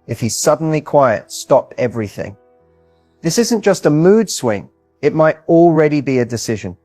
if he suddenly quiet stopped everything? This isn't just a mood swing, it might already be a decision.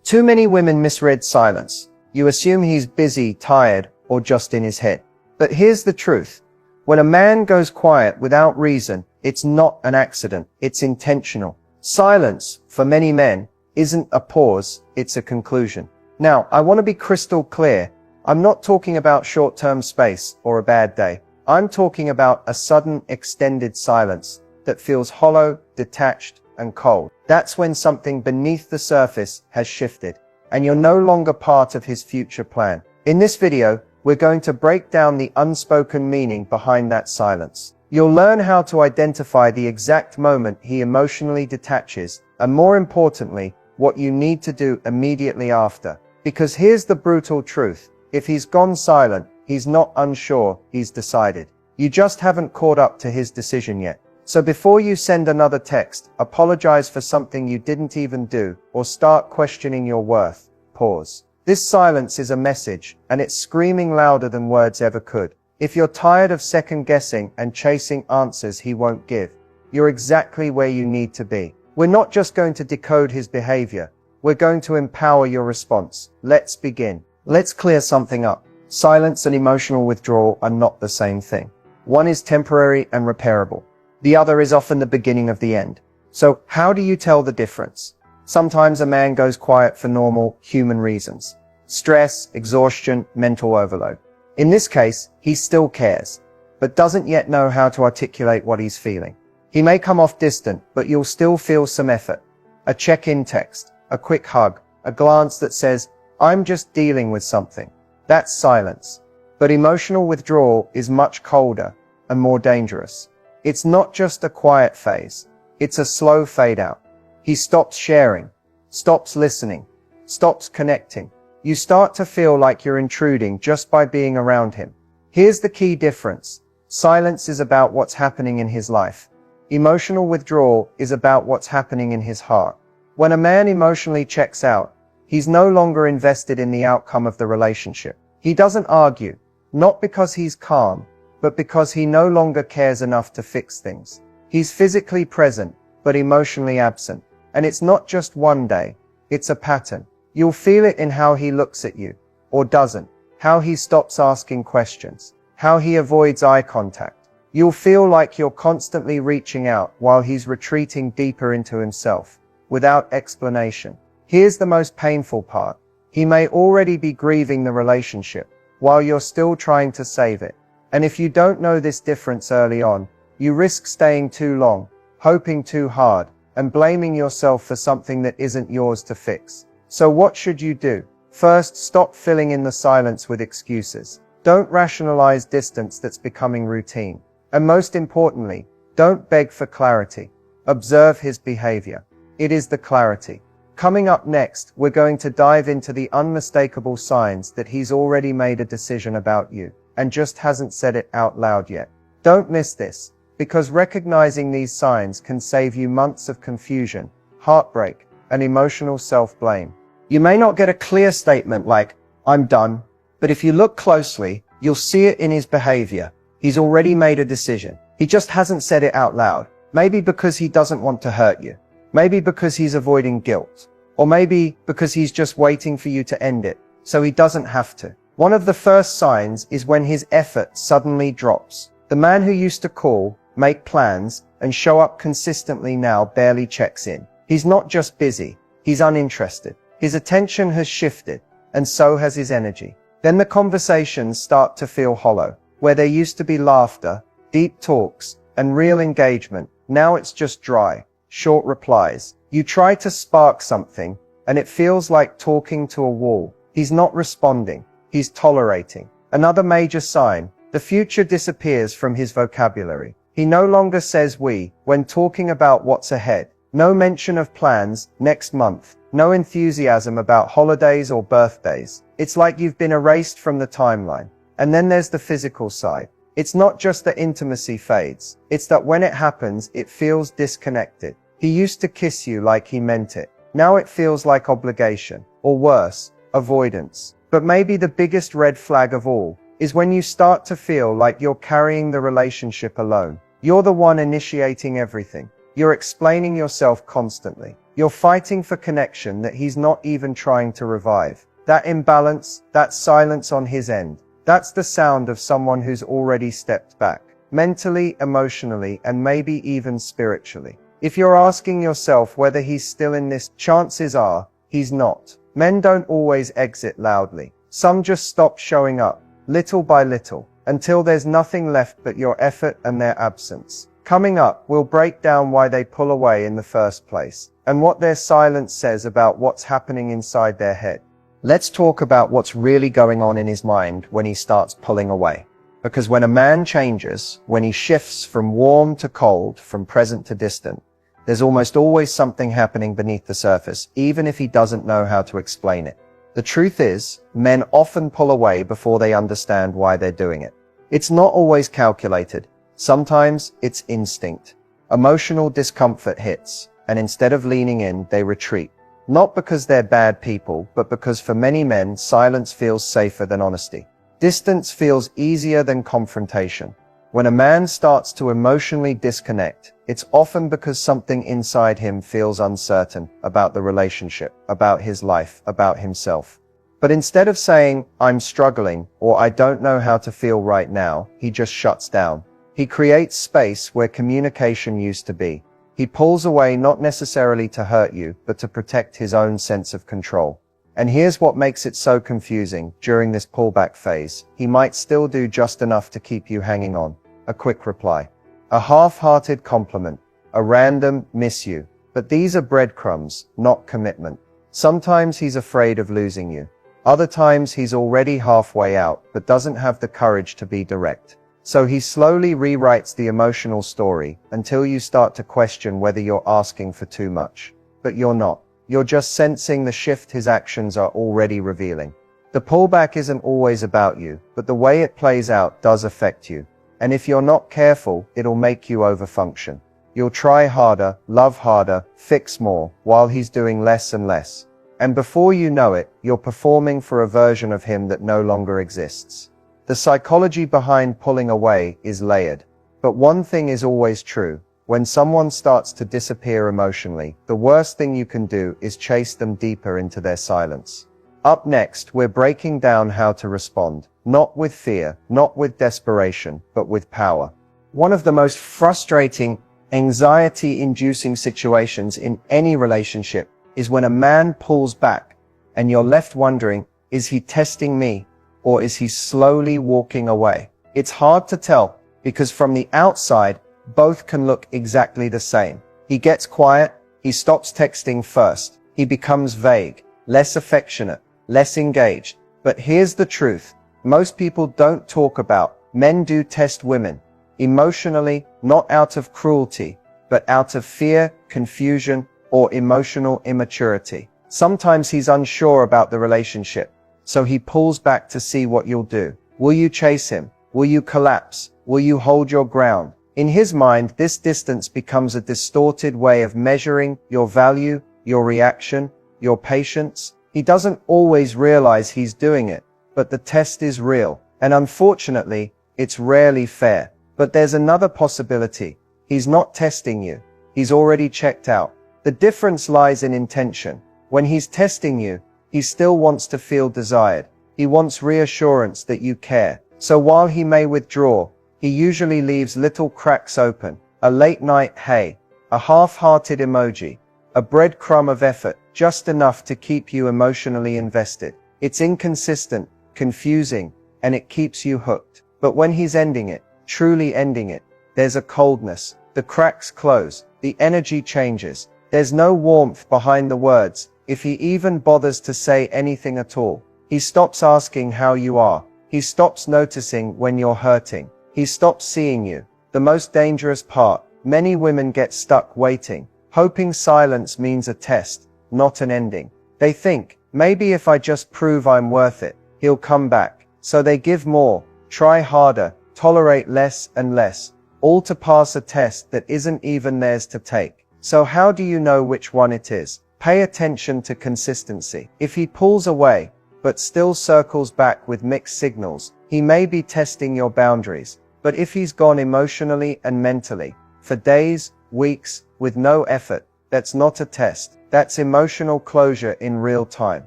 Too many women misread silence. You assume he's busy, tired, or just in his head. But here's the truth. When a man goes quiet without reason, it's not an accident, it's intentional. Silence, for many men, isn't a pause, it's a conclusion. Now, I want to be crystal clear. I'm not talking about short-term space or a bad day. I'm talking about a sudden, extended silence that feels hollow, detached, and cold. That's when something beneath the surface has shifted, and you're no longer part of his future plan. In this video, we're going to break down the unspoken meaning behind that silence. You'll learn how to identify the exact moment he emotionally detaches, and more importantly, what you need to do immediately after. Because here's the brutal truth. If he's gone silent, he's not unsure, he's decided. You just haven't caught up to his decision yet. So before you send another text, apologize for something you didn't even do, or start questioning your worth, pause. This silence is a message, and it's screaming louder than words ever could. If you're tired of second guessing and chasing answers he won't give, you're exactly where you need to be. We're not just going to decode his behavior, we're going to empower your response. Let's begin. Let's clear something up. Silence and emotional withdrawal are not the same thing. One is temporary and repairable. The other is often the beginning of the end. So how do you tell the difference? Sometimes a man goes quiet for normal, human reasons. Stress, exhaustion, mental overload. In this case, he still cares, but doesn't yet know how to articulate what he's feeling. He may come off distant, but you'll still feel some effort. A check-in text, a quick hug, a glance that says, "I'm just dealing with something." That's silence. But emotional withdrawal is much colder and more dangerous. It's not just a quiet phase. It's a slow fade out. He stops sharing, stops listening, stops connecting. You start to feel like you're intruding just by being around him. Here's the key difference. Silence is about what's happening in his life. Emotional withdrawal is about what's happening in his heart. When a man emotionally checks out, he's no longer invested in the outcome of the relationship. He doesn't argue, not because he's calm, but because he no longer cares enough to fix things. He's physically present, but emotionally absent. And it's not just one day, it's a pattern. You'll feel it in how he looks at you, or doesn't, how he stops asking questions, how he avoids eye contact. You'll feel like you're constantly reaching out while he's retreating deeper into himself, without explanation. Here's the most painful part. He may already be grieving the relationship, while you're still trying to save it. And if you don't know this difference early on, you risk staying too long, hoping too hard, and blaming yourself for something that isn't yours to fix. So what should you do? First, stop filling in the silence with excuses. Don't rationalize distance that's becoming routine. And most importantly, don't beg for clarity. Observe his behavior. It is the clarity. Coming up next, we're going to dive into the unmistakable signs that he's already made a decision about you, and just hasn't said it out loud yet. Don't miss this, because recognizing these signs can save you months of confusion, heartbreak, and emotional self-blame. You may not get a clear statement like, "I'm done," but if you look closely, you'll see it in his behavior. He's already made a decision. He just hasn't said it out loud. Maybe because he doesn't want to hurt you. Maybe because he's avoiding guilt. Or maybe because he's just waiting for you to end it, so he doesn't have to. One of the first signs is when his effort suddenly drops. The man who used to call, make plans, and show up consistently now barely checks in. He's not just busy, he's uninterested. His attention has shifted, and so has his energy. Then the conversations start to feel hollow. Where there used to be laughter, deep talks, and real engagement, now it's just dry, short replies. You try to spark something, and it feels like talking to a wall. He's not responding, he's tolerating. Another major sign, the future disappears from his vocabulary. He no longer says we when talking about what's ahead. No mention of plans next month. No enthusiasm about holidays or birthdays. It's like you've been erased from the timeline. And then there's the physical side. It's not just that intimacy fades. It's that when it happens, it feels disconnected. He used to kiss you like he meant it. Now it feels like obligation. Or worse, avoidance. But maybe the biggest red flag of all, is when you start to feel like you're carrying the relationship alone. You're the one initiating everything. You're explaining yourself constantly. You're fighting for connection that he's not even trying to revive. That imbalance, that silence on his end, that's the sound of someone who's already stepped back, mentally, emotionally, and maybe even spiritually. If you're asking yourself whether he's still in this, chances are he's not. Men don't always exit loudly. Some just stop showing up, little by little, until there's nothing left but your effort and their absence. Coming up, we'll break down why they pull away in the first place, and what their silence says about what's happening inside their head. Let's talk about what's really going on in his mind when he starts pulling away. Because when a man changes, when he shifts from warm to cold, from present to distant, there's almost always something happening beneath the surface, even if he doesn't know how to explain it. The truth is, men often pull away before they understand why they're doing it. It's not always calculated. Sometimes it's instinct. Emotional discomfort hits, and instead of leaning in, they retreat. Not because they're bad people, but because for many men, silence feels safer than honesty. Distance feels easier than confrontation. When a man starts to emotionally disconnect, it's often because something inside him feels uncertain about the relationship, about his life, about himself. But instead of saying, "I'm struggling," or "I don't know how to feel right now," he just shuts down. He creates space where communication used to be. He pulls away not necessarily to hurt you, but to protect his own sense of control. And here's what makes it so confusing. During this pullback phase, he might still do just enough to keep you hanging on. A quick reply, a half-hearted compliment, a random "miss you." But these are breadcrumbs, not commitment. Sometimes he's afraid of losing you. Other times he's already halfway out, but doesn't have the courage to be direct. So he slowly rewrites the emotional story until you start to question whether you're asking for too much. But you're not. You're just sensing the shift his actions are already revealing. The pullback isn't always about you, but the way it plays out does affect you. And if you're not careful, it'll make you overfunction. You'll try harder, love harder, fix more, while he's doing less and less. And before you know it, you're performing for a version of him that no longer exists. The psychology behind pulling away is layered. But one thing is always true. When someone starts to disappear emotionally, the worst thing you can do is chase them deeper into their silence. Up next, we're breaking down how to respond. Not with fear, not with desperation, but with power. One of the most frustrating, anxiety-inducing situations in any relationship is when a man pulls back and you're left wondering, is he testing me? Or is he slowly walking away? It's hard to tell, because from the outside, both can look exactly the same. He gets quiet, he stops texting first, he becomes vague, less affectionate, less engaged. But here's the truth. Most people don't talk about, men do test women. Emotionally, not out of cruelty, but out of fear, confusion, or emotional immaturity. Sometimes he's unsure about the relationship, so he pulls back to see what you'll do. Will you chase him? Will you collapse? Will you hold your ground? In his mind, this distance becomes a distorted way of measuring your value, your reaction, your patience. He doesn't always realize he's doing it, but the test is real. And unfortunately, it's rarely fair. But there's another possibility. He's not testing you. He's already checked out. The difference lies in intention. When he's testing you, he still wants to feel desired. He wants reassurance that you care. So while he may withdraw, he usually leaves little cracks open. A late night hey, a half-hearted emoji, a breadcrumb of effort, just enough to keep you emotionally invested. It's inconsistent, confusing, and it keeps you hooked. But when he's ending it, truly ending it, there's a coldness. The cracks close. The energy changes. There's no warmth behind the words, if he even bothers to say anything at all. He stops asking how you are. He stops noticing when you're hurting. He stops seeing you. The most dangerous part, many women get stuck waiting, hoping silence means a test, not an ending. They think, maybe if I just prove I'm worth it, he'll come back. So they give more, try harder, tolerate less and less, all to pass a test that isn't even theirs to take. So how do you know which one it is? Pay attention to consistency. If he pulls away, but still circles back with mixed signals, he may be testing your boundaries. But if he's gone emotionally and mentally, for days, weeks, with no effort, that's not a test. That's emotional closure in real time.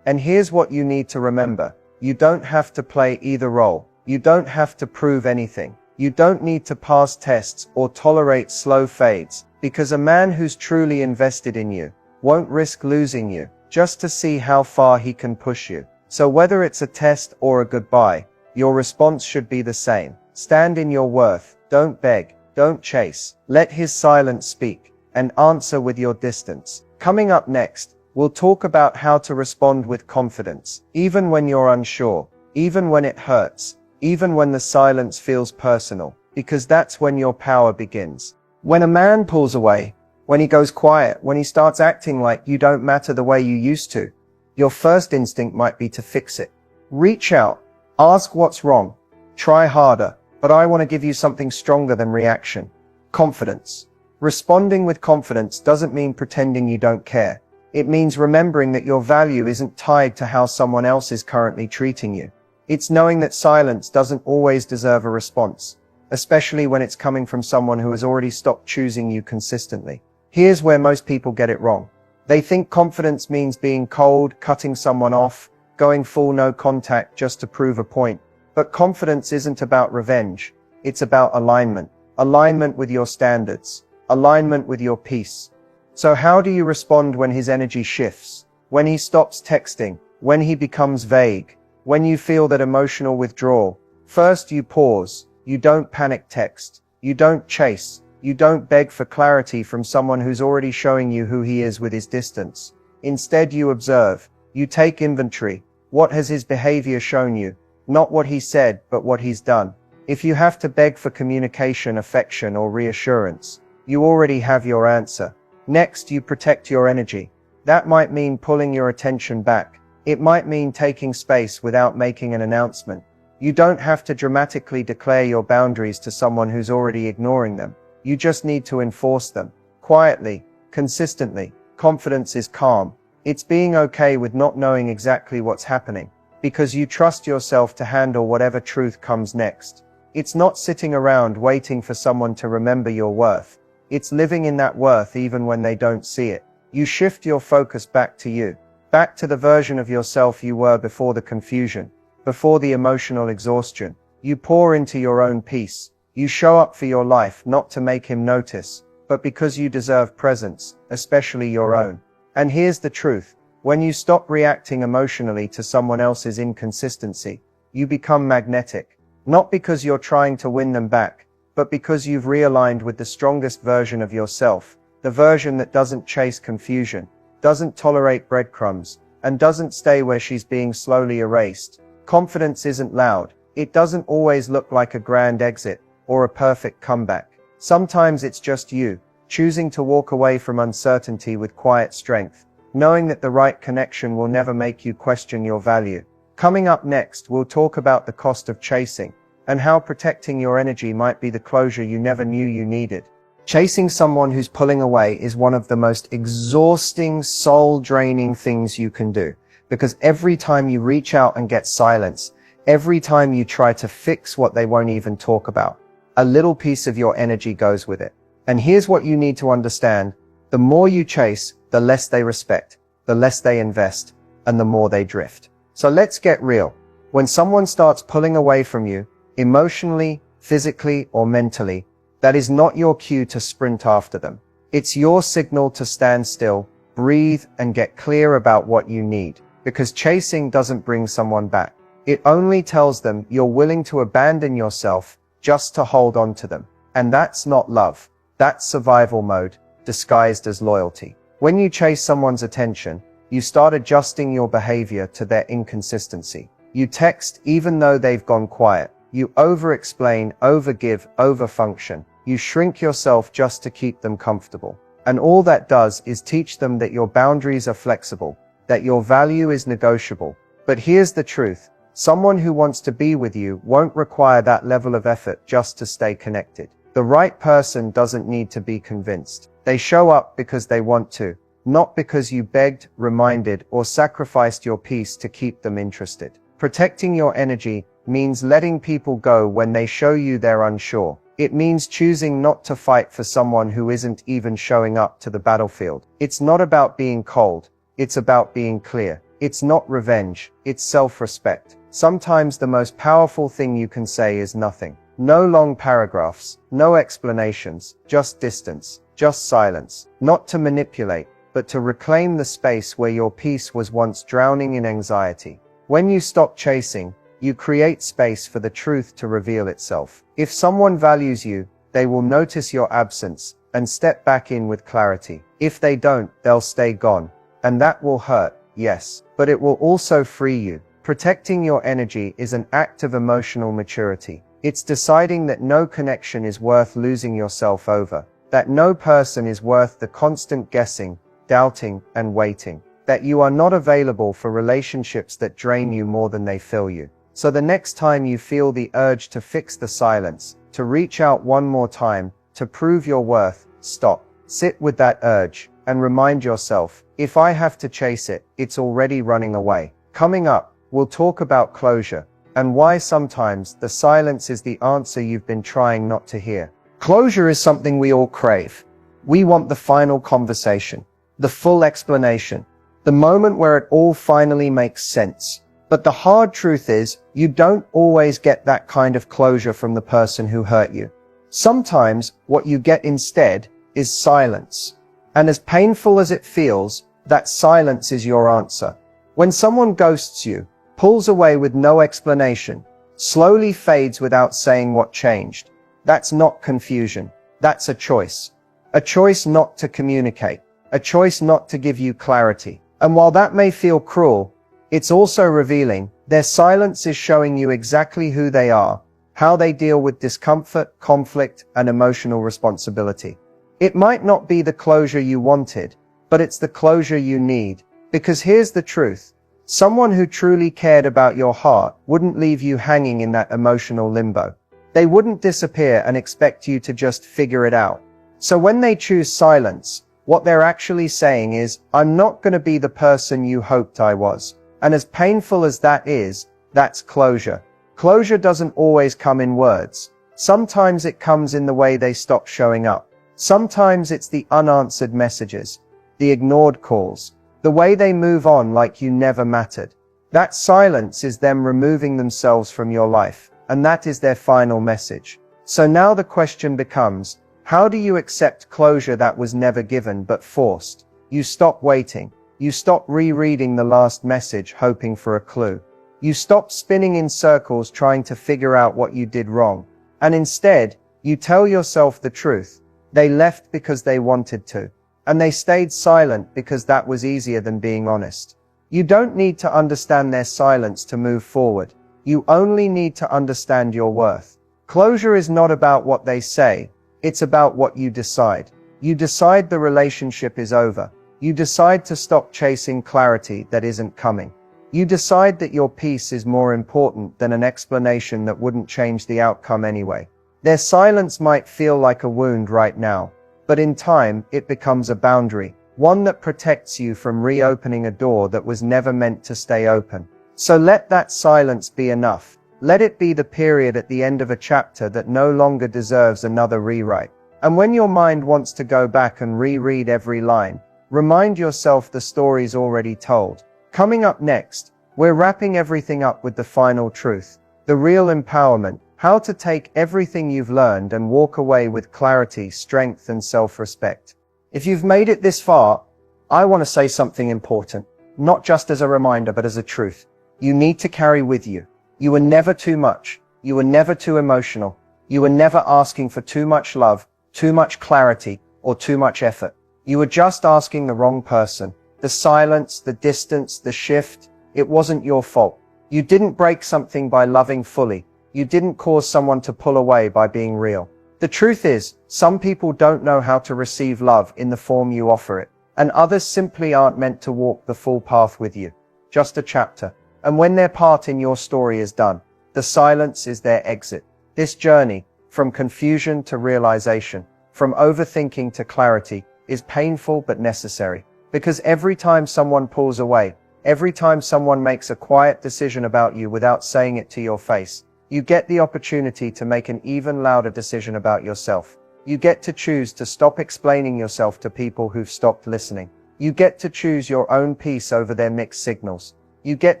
And here's what you need to remember. You don't have to play either role. You don't have to prove anything. You don't need to pass tests or tolerate slow fades, because a man who's truly invested in you won't risk losing you just to see how far he can push you. So whether it's a test or a goodbye, your response should be the same. Stand in your worth. Don't beg. Don't chase. Let his silence speak, and answer with your distance. Coming up next, we'll talk about how to respond with confidence, even when you're unsure, even when it hurts, even when the silence feels personal, because that's when your power begins. When a man pulls away, when he goes quiet, when he starts acting like you don't matter the way you used to, your first instinct might be to fix it. Reach out. Ask what's wrong. Try harder. But I want to give you something stronger than reaction. Confidence. Responding with confidence doesn't mean pretending you don't care. It means remembering that your value isn't tied to how someone else is currently treating you. It's knowing that silence doesn't always deserve a response, especially when it's coming from someone who has already stopped choosing you consistently. Here's where most people get it wrong. They think confidence means being cold, cutting someone off, going full no contact just to prove a point. But confidence isn't about revenge. It's about alignment. Alignment with your standards. Alignment with your peace. So how do you respond when his energy shifts? When he stops texting? When he becomes vague? When you feel that emotional withdrawal? First, you pause. You don't panic text. You don't chase. You don't beg for clarity from someone who's already showing you who he is with his distance. Instead, you observe. You take inventory. What has his behavior shown you? Not what he said, but what he's done. If you have to beg for communication, affection, or reassurance, you already have your answer. Next, you protect your energy. That might mean pulling your attention back. It might mean taking space without making an announcement. You don't have to dramatically declare your boundaries to someone who's already ignoring them. You just need to enforce them. Quietly, consistently. Confidence is calm. It's being okay with not knowing exactly what's happening, because you trust yourself to handle whatever truth comes next. It's not sitting around waiting for someone to remember your worth. It's living in that worth even when they don't see it. You shift your focus back to you, back to the version of yourself you were before the confusion, before the emotional exhaustion. You pour into your own peace. You show up for your life not to make him notice, but because you deserve presence, especially your own. And here's the truth. When you stop reacting emotionally to someone else's inconsistency, you become magnetic. Not because you're trying to win them back, but because you've realigned with the strongest version of yourself, the version that doesn't chase confusion, doesn't tolerate breadcrumbs, and doesn't stay where she's being slowly erased. Confidence isn't loud. It doesn't always look like a grand exit or a perfect comeback. Sometimes it's just you, choosing to walk away from uncertainty with quiet strength, knowing that the right connection will never make you question your value. Coming up next, we'll talk about the cost of chasing, and how protecting your energy might be the closure you never knew you needed. Chasing someone who's pulling away is one of the most exhausting, soul-draining things you can do, because every time you reach out and get silence, every time you try to fix what they won't even talk about, a little piece of your energy goes with it. And here's what you need to understand. The more you chase, the less they respect, the less they invest, and the more they drift. So let's get real. When someone starts pulling away from you, emotionally, physically, or mentally, that is not your cue to sprint after them. It's your signal to stand still, breathe, and get clear about what you need. Because chasing doesn't bring someone back. It only tells them you're willing to abandon yourself just to hold on to them. And that's not love. That's survival mode, disguised as loyalty. When you chase someone's attention, you start adjusting your behavior to their inconsistency. You text even though they've gone quiet. You over-explain, over-give, over-function. You shrink yourself just to keep them comfortable. And all that does is teach them that your boundaries are flexible, that your value is negotiable. But here's the truth. Someone who wants to be with you won't require that level of effort just to stay connected. The right person doesn't need to be convinced. They show up because they want to. not because you begged, reminded, or sacrificed your peace to keep them interested. Protecting your energy means letting people go when they show you they're unsure. It means choosing not to fight for someone who isn't even showing up to the battlefield. It's not about being cold. It's about being clear. It's not revenge. It's self-respect. Sometimes the most powerful thing you can say is nothing. No long paragraphs, no explanations, just distance, just silence. Not to manipulate, but to reclaim the space where your peace was once drowning in anxiety. When you stop chasing, you create space for the truth to reveal itself. If someone values you, they will notice your absence and step back in with clarity. If they don't, they'll stay gone. And that will hurt, yes, but it will also free you. Protecting your energy is an act of emotional maturity. It's deciding that no connection is worth losing yourself over, that no person is worth the constant guessing, doubting, and waiting, that you are not available for relationships that drain you more than they fill you. So the next time you feel the urge to fix the silence, to reach out one more time, to prove your worth, stop, sit with that urge, and remind yourself, if I have to chase it, it's already running away. Coming up, we'll talk about closure, and why sometimes the silence is the answer you've been trying not to hear. Closure is something we all crave. We want the final conversation, the full explanation, the moment where it all finally makes sense. But the hard truth is, you don't always get that kind of closure from the person who hurt you. Sometimes, what you get instead is silence. And as painful as it feels, that silence is your answer. When someone ghosts you, pulls away with no explanation, slowly fades without saying what changed, that's not confusion. That's a choice. A choice not to communicate. A choice not to give you clarity. And while that may feel cruel, it's also revealing. Their silence is showing you exactly who they are, how they deal with discomfort, conflict, and emotional responsibility. It might not be the closure you wanted, but it's the closure you need. Because here's the truth. Someone who truly cared about your heart wouldn't leave you hanging in that emotional limbo. They wouldn't disappear and expect you to just figure it out. So when they choose silence, what they're actually saying is, I'm not going to be the person you hoped I was. And as painful as that is, that's closure. Closure doesn't always come in words. Sometimes it comes in the way they stop showing up. Sometimes it's the unanswered messages, the ignored calls, the way they move on like you never mattered. That silence is them removing themselves from your life, and that is their final message. So now the question becomes, how do you accept closure that was never given but forced? You stop waiting. You stop rereading the last message hoping for a clue. You stop spinning in circles trying to figure out what you did wrong. And instead, you tell yourself the truth. They left because they wanted to. And they stayed silent because that was easier than being honest. You don't need to understand their silence to move forward. You only need to understand your worth. Closure is not about what they say. It's about what you decide. You decide the relationship is over. You decide to stop chasing clarity that isn't coming. You decide that your peace is more important than an explanation that wouldn't change the outcome anyway. Their silence might feel like a wound right now, but in time, it becomes a boundary, one that protects you from reopening a door that was never meant to stay open. So let that silence be enough. Let it be the period at the end of a chapter that no longer deserves another rewrite. And when your mind wants to go back and reread every line, remind yourself the story's already told. Coming up next, we're wrapping everything up with the final truth, the real empowerment, how to take everything you've learned and walk away with clarity, strength, and self-respect. If you've made it this far, I want to say something important, not just as a reminder, but as a truth. You need to carry with you. You were never too much. You were never too emotional. You were never asking for too much love, too much clarity, or too much effort. You were just asking the wrong person. The silence, the distance, the shift, it wasn't your fault. You didn't break something by loving fully. You didn't cause someone to pull away by being real. The truth is, some people don't know how to receive love in the form you offer it, and others simply aren't meant to walk the full path with you. Just a chapter. And when their part in your story is done, the silence is their exit. This journey, from confusion to realization, from overthinking to clarity, is painful but necessary. Because every time someone pulls away, every time someone makes a quiet decision about you without saying it to your face, you get the opportunity to make an even louder decision about yourself. You get to choose to stop explaining yourself to people who've stopped listening. You get to choose your own peace over their mixed signals. You get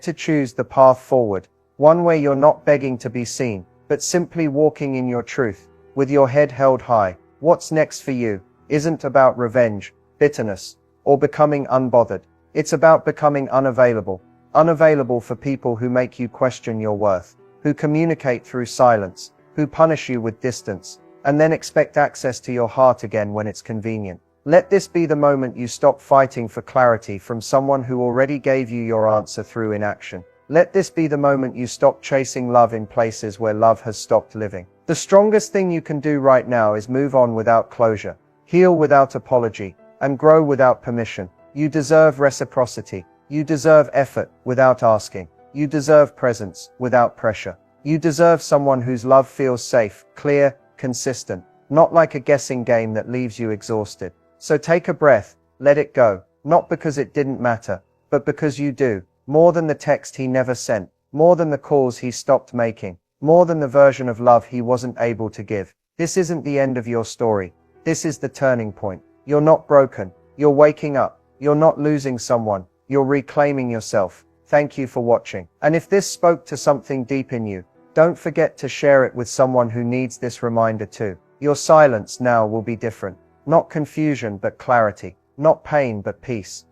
to choose the path forward, one where you're not begging to be seen, but simply walking in your truth, with your head held high. What's next for you isn't about revenge, bitterness, or becoming unbothered. It's about becoming unavailable. Unavailable for people who make you question your worth, who communicate through silence, who punish you with distance, and then expect access to your heart again when it's convenient. Let this be the moment you stop fighting for clarity from someone who already gave you your answer through inaction. Let this be the moment you stop chasing love in places where love has stopped living. The strongest thing you can do right now is move on without closure, heal without apology, and grow without permission. You deserve reciprocity. You deserve effort without asking. You deserve presence without pressure. You deserve someone whose love feels safe, clear, consistent, not like a guessing game that leaves you exhausted. So take a breath, let it go, not because it didn't matter, but because you do. More than the text he never sent, more than the calls he stopped making, more than the version of love he wasn't able to give. This isn't the end of your story. This is the turning point. You're not broken. You're waking up. You're not losing someone. You're reclaiming yourself. Thank you for watching. And if this spoke to something deep in you, don't forget to share it with someone who needs this reminder too. Your silence now will be different. Not confusion, but clarity. Not pain, but peace.